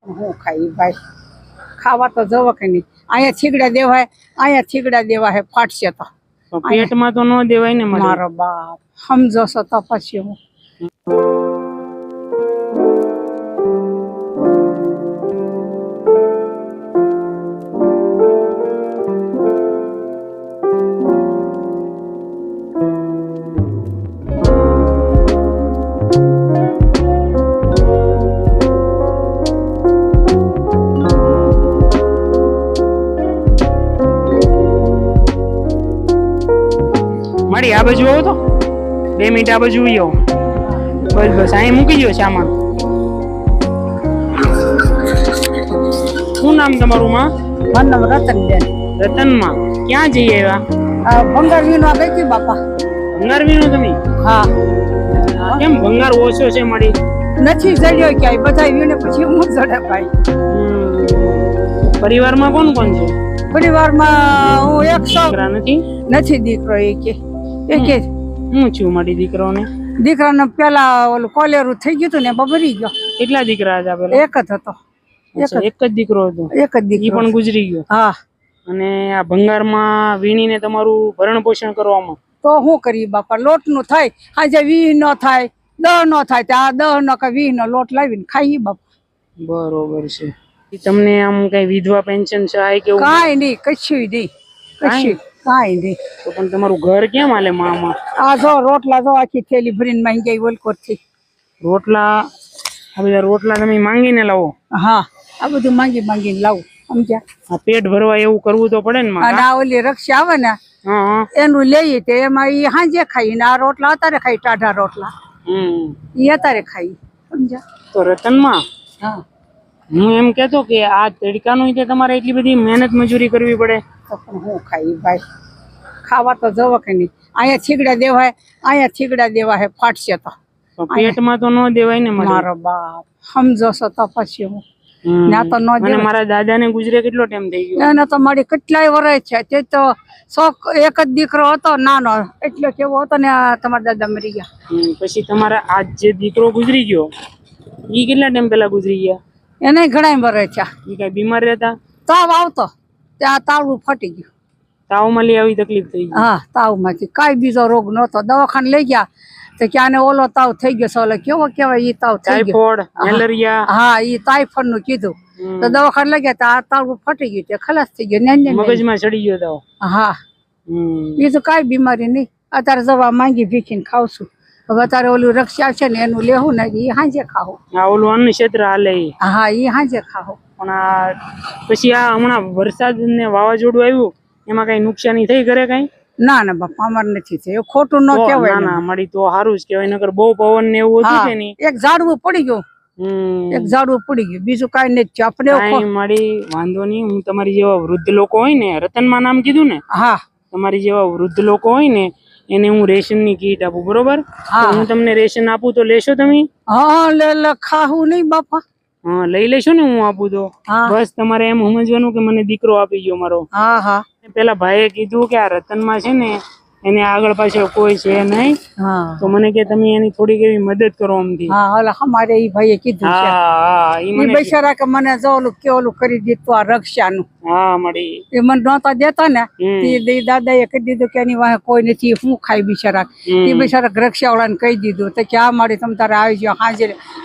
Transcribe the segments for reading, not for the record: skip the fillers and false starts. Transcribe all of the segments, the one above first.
હું ખાઈ ભાઈ ખાવા તો જવો કે નહીં અહીંયા થીગડા દેવા હે ફાટશે તો પેટમાં તો ન દેવાય ને મારો બાપ સમજો છો તો પછી હું મારી આ બાજુ આવો તો 2 મિનિટ આ બાજુ આવો બસ અહીં મૂકી દો સામાન શું નામ તમારું માં મારું નામ રતનબેન રતનમાં ક્યાં જઈએ આવ્યા ભંગાર વીણવા ગઈ હતી બાપા ભંગાર વીણો તમે હા કેમ ભંગાર ઓછો છે મારી નથી જડ્યો ક્યાંય બધા વીણે પછી હું જડે ભાઈ પરિવારમાં કોણ કોણ છે પરિવારમાં હું એક દીકરા નથી દીકરો એક હું છું મારી દીકરોને દીકરાને પેલા ઓલું કોલેરું થઈ ગયું હતું ને બબરી ગયો કેટલા દીકરા હતા પેલા એક જ હતો એક જ દીકરો હતો એક જ દીકરો પણ ગુજરી ગયો હા અને આ ભંગારમાં વીણીને તમારું ભરણ પોષણ કરવામાં તો શું કરીએ બાપા લોટ નું થાય આજે 20 નો થાય 10 નો થાય ત્યાં 10 નો કે 20 નો લોટ લાવીને ખાઈએ બાપા બરોબર છે તમને આમ કઈ વિધવા પેન્શન સહાય કેવું કાંઈ નહીં કશું નહીં કાંઈ નહીં તો પણ તમારું ઘર કેમ હાલે મામા આ જો રોટલા જો આખી થેલી ભરીને માંગી ગઈ ઓલકોટ થી રોટલા આ બધા રોટલા તમે માંગીને લાવો હા આ બધું માંગીને લાવું સમજ્યા આ પેટ ભરવા એવું કરવું તો પડે ને અને આ ઓલી રક્ષા આવે ને એનું લઈએ તે એમાં ઈ હાંજે ખાઈ ને આ રોટલા અત્યારે ખાઈ ટાઢા રોટલા ઈ અત્યારે ખાઈ સમજ્યા તો રતનમાં હા હું એમ કેતો કે આ તડકાનું તમારે એટલી બધી મહેનત મજૂરી કરવી પડે તો પણ હું ખાઈ ભાઈ ખાવા તો જવો કે નહીં અહીંયા થીગડા દેવા હે ફાટશે તો પેટમાં તો ન દેવાય ને મારો બાપ સમજો છો તો પછી હું ના તો ન દેવાય મારા દાદા ને ગુજરે કેટલો ટાઈમ થઈ ગયો એને તો મારી કેટલાય વર્ષ છે તે તો એક જ દીકરો હતો નાનો એટલે કેવો હતો ને તમારા દાદા મરી ગયા પછી તમારા આજ જે દીકરો ગુજરી ગયો ઈ કેટલા ટાઈમ પેલા ગુજરી ગયા એને ઘણા વર્ષ છે ઈ કઈ બીમાર રહેતા તાવ આવતો ત્યાં તાવડું ફાટી ગયું તાવમાં લઈ આવી તકલીફ થઈ ગઈ હા તાવમાંથી કાંઈ બીજો રોગ નતો દવાખાને લઈ ગયા તો ક્યાં ઓલો તાવ થઈ ગયો છે ઓલો કેવો કેવાય ઈ તાવ થઈ ગયો ટાઇફોઇડ મેલેરિયા હા ઈ ટાઇફોઇડ નું કીધું તો દવાખાને લઈ ગયા તો આ તાવડું ફાટી ગયું તે ખલાસ થઈ ગયો મગજમાં ચડી ગયો તાવ હા બીજું કાંઈ બીમારી નહીં અત્યારે દવા માંગી ભીખીને ખાવ છું હવે અત્યારે ઓલું રક્ષા છે ને એનું લેવું ને ઈ હાંજે ખાવું આ ઓલું અન્ન ક્ષેત્ર હાલે હા ઈ હાંજે ખાવું પણ આ પછી આ હમણાં વરસાદ ને વાવાઝોડું આવ્યું એમાં કઈ નુકસાની થઈ ઘરે કઈ ના ના બાપા અમારે નથી થયું ખોટું ન કહેવાય ના મારી તો સારું જ કહેવાય નકર બહુ પવન ને એવું હતું છે ને એક ઝાડવું પડી ગયું બીજું કાંઈ નથી આપણે મારી વાંધો નહીં હું તમારી જેવા વૃદ્ધ લોકો હોય ને રતનમાં નામ કીધું ને હા તમારી જેવા વૃદ્ધ લોકો હોય ને એને હું રેશન ની કીટ આપું બરોબર હું તમને રેશન આપું તો લેશો તમે હા ખાવું નહીં બાપા હા લઈ લેશો ને હું આપું તો બસ તમારે એમ સમજવાનું કે મને દીકરો આપી ગયો મારો પેલા ભાઈએ કીધું કે આ રતનમાં છે ને એને આગળ પાછળ કોઈ છે નહીં તો મને કે તમે એની થોડીક એવી મદદ કરો અમથી અમારે ઈ ભાઈએ કીધું છે ઈ બિચારા કે મને જો ઓલું કરી દીધું આ રક્ષાનું મળી એ મને નહોતા દેતા ને તે દાદાએ કહી દીધું કે એની વાહે કોઈ નથી હું ખાઈ બિચારા એ બિચારા રક્ષા વાળાને કહી દીધું તો ક્યાં મારી તમે તારે આવી જાઓ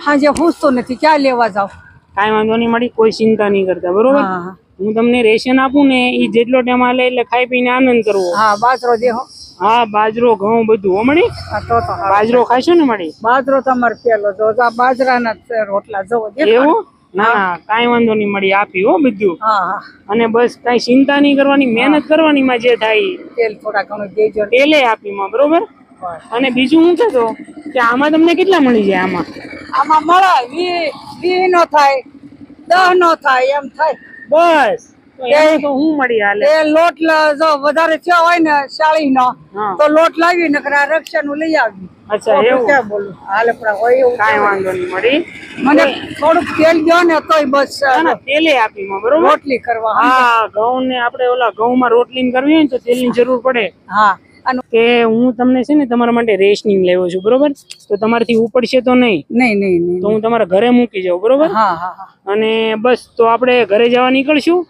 હાજે પૂછતો નથી ક્યાં લેવા જાવ કાંઈ વાંધો નહીં મળી કોઈ ચિંતા નહીં કરતા બરોબર હું તમને રેશન આપું ને એ જેટલો ટાઈમ હાલે એટલે ખાઈ પીને આનંદ કરવો બાજરો દેહો બાજરો ઘઉં બધું હો મળી બાજરો ખાશો ને મળી બાજરો તમારે પેલો જો બાજરાના રોટલા જોવો એવું ના કાંઈ વાંધો નહીં મળી આપી હો બધું અને બસ કઈ ચિંતા નહીં કરવાની મહેનત કરવાની માં જે થાય તેલ થોડા ઘણું દેજો તેલે આપી માં બરોબર અને બીજું હું કહેતો કે આમાં તમને કેટલા મળી જાય આમાં મળે 20 નો થાય 10 નો થાય એમ થાય બસ હું મળી હાલે લોટ જો વધારે થયો હોય ને 40 નો તો લોટ લાવી ને રક્ષા નું લઈ આવી અચ્છા એવું ક્યાં બોલું હાલે પણ હોય એવું કાંઈ વાંધો નહીં મળી મને થોડુંક તેલ દો ને તોય બસ તેલે આપી માં બરોબર રોટલી કરવા ઘઉં ને આપણે ઓલા ઘઉં માં રોટલી કરવી હોય ને તો તેલ ની જરૂર પડે કે હું તમને છે ને તમારા માટે રેશનિંગ લેવો છું, બરોબર? તો તમારાથી ઉપડશે તો નહીં? નહીં. તો હું તમારા ઘરે મૂકી જાઉં, બરોબર? હા. અને બસ તો આપણે ઘરે જવા નીકળશું.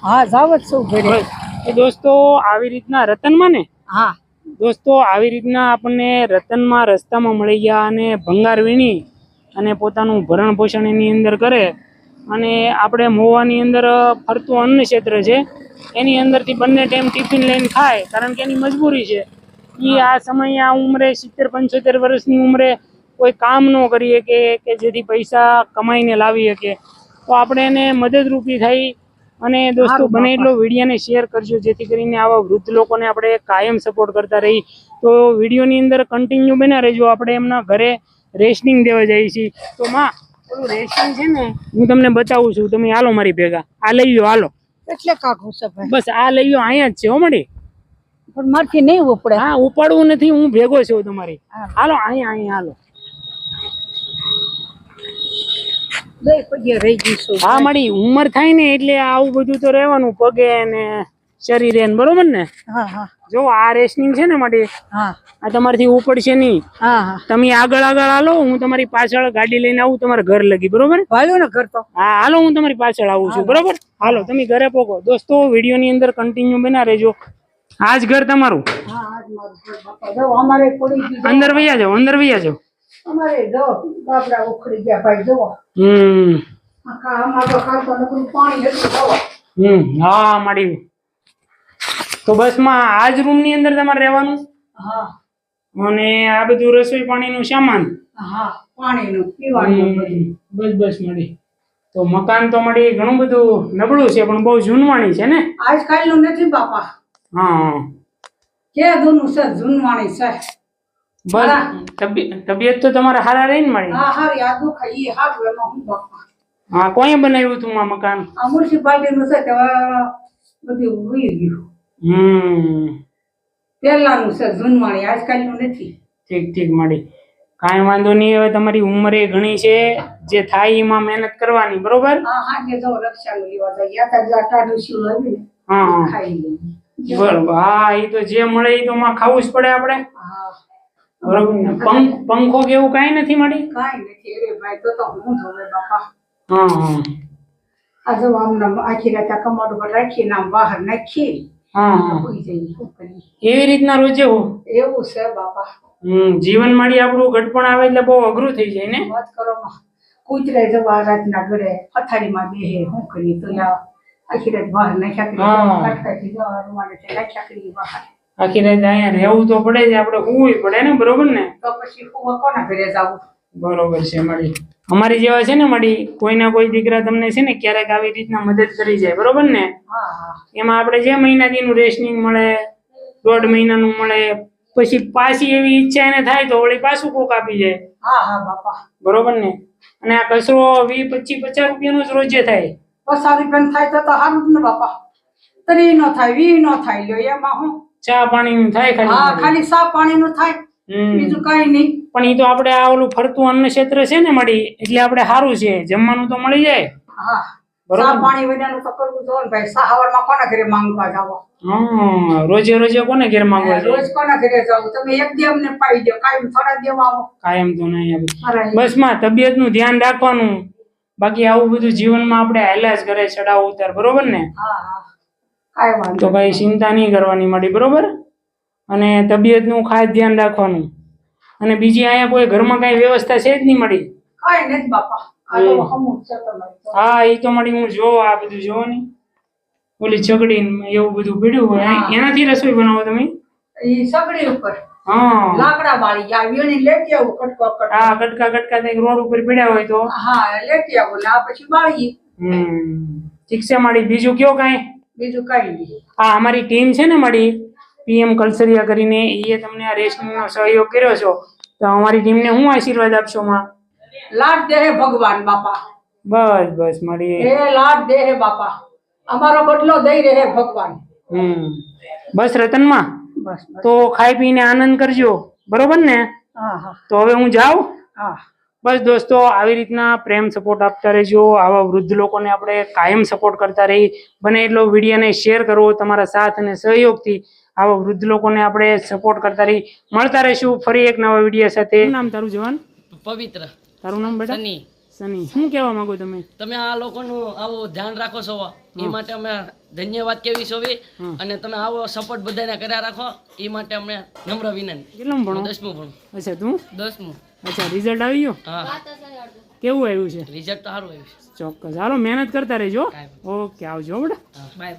હા, જાવ જ છું ઘરે. તો દોસ્તો આવી રીતના રતનમાં ને, હા દોસ્તો આવી રીતના આપણને રતનમાં રસ્તામાં મળી ગયા અને ભંગાર વીણી અને પોતાનું ભરણ પોષણ એની અંદર કરે. અને આપણે મોવાની અંદર ફરતું અન્ન ક્ષેત્ર છે, એની અંદરથી બંને ટાઈમ ટિફિન લઈને ખાય, કારણ કે એની મજબૂરી છે. એ આ સમયે આ ઉંમરે 70-75 વર્ષની ઉંમરે કોઈ કામ ન કરી શકે કે જેથી પૈસા કમાઈને લાવી શકે, તો આપણે એને મદદરૂપી થઈ. અને દોસ્તો બને એટલો વિડીયોને શેર કરજો, જેથી કરીને આવા વૃદ્ધ લોકોને આપણે કાયમ સપોર્ટ કરતા રહી. તો વિડીયોની અંદર કન્ટિન્યુ બના રહેજો. આપણે એમના ઘરે રેશનિંગ દેવા જઈએ છીએ. તો માં ઓલું રેશનિંગ છે ને, હું તમને બતાવું છું, તમે હાલો મારી ભેગા. આ લઈ લો, હાલો. એટલે કાકું છે ભાઈ, બસ આ લઈ લો, અહીંયા જ છે હો મળી. પણ મારથી નહીં ઉપડે. હા, ઉપાડવું નથી, હું ભેગો છું તમારી. હાલો અહીંયા હાલો. રહી જઈશું. હા મળી, ઉંમર થાય ને એટલે આવું બધું તો રહેવાનું, પગે ને શરીરે, બરોબર ને? હા. જો આ રેશનિંગ છે ને મળી, હા, આ તમારથી ઉપડશે નહીં. હા. તમે આગળ હાલો, હું તમારી પાછળ ગાડી લઈને આવું તમારા ઘર લગી, બરોબર? ભાઈઓ ને ઘર તો. હા હાલો, હું તમારી પાછળ આવું છું, બરોબર? હાલો તમે ઘરે પોકો. દોસ્તો વિડીયોની અંદર કન્ટિન્યુ બના રહેજો. આ જ ઘર તમારું? અંદર વૈયા જાઓ, અંદર વૈયા જાઓ. અમારે જો બાપડા ઉખડી ગયા ભાઈ, જો. હા મળી. તો બસ માં આ જ રૂમ ની અંદર તમારે રહેવાનું. હા. અને આ બધું રસોઈ પાણીનું સામાન. હા, પાણીનું પીવાનું. બસ મળી. તો મકાન તો મળી ઘણું બધું નબળું છે, પણ બહુ જૂનવાણી છે ને. આજકાલનું નથી બાપા. હા, કે જૂનું છે, જૂનવાણી છે. બસ તબિયત તો તમારે હારા રહી ને મળી? હા, હારી. આ દુખ ઈ હારું, એમાં હું બાપા. હા, કોઈએ બનાવ્યું તું આ મકાન? આ મ્યુનિસિપાલિટી નું છે, તે બધું ઉઈ ગયું. પહેલાનું છે, જૂનવાણી, આજકાલનું નથી. ઠીક મળી. કાંઈ વાંધો નહીં. હવે તમારી ઉંમરે ઘણી છે, જે થાય એમાં મહેનત કરવાની, બરોબર? હા, જે જો રક્ષાનું લેવા જાય, ટાઢું શિવ આવી ને. હા, ખાઈ લઈએ. બરોબર. હા, એ તો જે મળે એ તો માં ખાવું જ પડે આપણે. હા, બરોબર. પંખો કે એવું કાંઈ નથી મળી? કાંઈ નથી. અરે ભાઈ, તો હું જોવે બાપા. હા. આ જો આમ આખી રાત કમાડ પર રાખીને આમ બહાર નાખી. હા. હોઈ જાય. શું કરીએ? એવી રીતના રોજે એવું છે બાપા. જીવન માડી આપણું ઘટપણ આવે એટલે બહુ અઘરું થઈ જાય ને. વાત કરો માં. કૂતરે જવા રાતના ઘરે પથારીમાં બેહે, શું કરીએ? તો આખી રાત બહાર નાખ્યા કરી જવા રૂમાલે નાખ્યા કરી બહાર. આખી રાત અહીંયા રહેવું તો પડે જ, આપણે હોવું પડે ને, બરોબર ને? તો પછી કોના ઘરે જવું? બરોબર છે મળી. અમારી જેવા છે ને મળી, કોઈ ના કોઈ દીકરા તમને છે ને ક્યારેક આવી રીતના મદદ કરી જાય, બરોબર ને? એમાં આપણે જે મહિનાથીનું રેશનિંગ મળે, 1.5 મહિનાનું મળે, પછી પાછી એવી ઈચ્છા એને થાય તો વળી પાછું કોક આપી જાય. હા બાપા, બરોબર ને? અને આ કચરો 20-25-50 રૂપિયાનો જ રોજે થાય. 50 રૂપિયાનો થાય તો સારું જ ને બાપા. 30 નો થાય, 20 નો થાય, લ્યો એમાં હું ચા પાણીનું થાય ખાલી. હા, ખાલી ચા પાણીનું થાય, બીજું કઈ નહીં. પણ એ તો આપણે આ ઓલું ફરતું અન્ન ક્ષેત્ર છે ને મળી, એટલે આપણે સારું છે, જમવાનું તો મળી જાય. હા, ચા પાણી વગરનું તો કરવું જોઈએ ને ભાઈ. સવારમાં કોના ઘરે માંગવા જાવ? હા, રોજે કોને ઘરે માંગવા જાય? રોજ કોના ઘરે જાવ? તમે એક દી અમને પાઈ દો, કાયમ થોડા દેવા આવો. કાયમ તો નહીં આવે. બસ માં તબિયતનું ધ્યાન રાખવાનું. બાકી આવું બધું જીવનમાં આપણે હાલ્યા જ કરે, ચડાવ ઉતાર, બરોબર ને? હા, તો કઈ ચિંતા નહીં કરવાની મળી, બરોબર? અને તબિયતનું ખાસ ધ્યાન રાખવાનું. અને બીજી અહીંયા કોઈ ઘરમાં કઈ વ્યવસ્થા છે જ નહીં મળી? કઈ નથી બાપા. હા, એ તો મળી. હું જોઉં આ બધું જોવો ને, ઓલી ચગડી એવું બધું પીડ્યું હોય, એનાથી રસોઈ બનાવો તમે? એ સગડી ઉપર. હા, લાકડા વાળી આવીને લેતી આવું. કટકા રોડ ઉપર પીડ્યા હોય તો હા લેતી આવું, ને પછી બાળી. ઠીક છે મળી. બીજું કયો કાંઈ? બીજું કઈ નહીં. હા, અમારી ટીમ છે ને મળી, PM કલસરિયા કરીને, એ તમને આ રેશનિંગનો સહયોગ કર્યો છો, તો અમારી ટીમને હું આશીર્વાદ આપશો માં? લાડ દે ભગવાન બાપા. બસ મળી. એ લાડ દે બાપા, અમારો બદલો દઈ રહે ભગવાન. બસ રતનમાં, બસ તો ખાઈ પીને આનંદ કરજો, બરોબર ને? તો હવે હું જાઉં. બસ દોસ્તો, આવી રીતના પ્રેમ સપોર્ટ આપતા રહેજો. આવા વૃદ્ધ લોકોને આપણે કાયમ સપોર્ટ કરતા રહી. બને એટલો વિડીયોને શેર કરવો તમારા સાથ અને સહયોગથી. આવા વૃદ્ધ લોકોને આપણે સપોર્ટ કરતા રહી મળતા રહીશું ફરી એક નવા વિડીયો સાથે. શું નામ તારું જવાન? પવિત્ર. તારું નામ બેટા? સની. સની. શું કહેવા માંગો તમે? તમે આ લોકોનું આવું ધ્યાન રાખો છો એ માટે અમે ધન્યવાદ કેવી છો અને તમે આવો સપોર્ટ બધાને કર્યા રાખો એ માટે અમે નમ્ર વિનંતી. કેટલું ભણો? 10મું ભણું. અચ્છા તું 10મું. અચ્છા રિઝલ્ટ આવી ગયો? હા. કેવું આવ્યું છે? રિઝલ્ટ તો સારું આવ્યું છે. ચોક્કસ હાલો મહેનત કરતા રહેજો. ઓકે આવજો બેટા. બાય.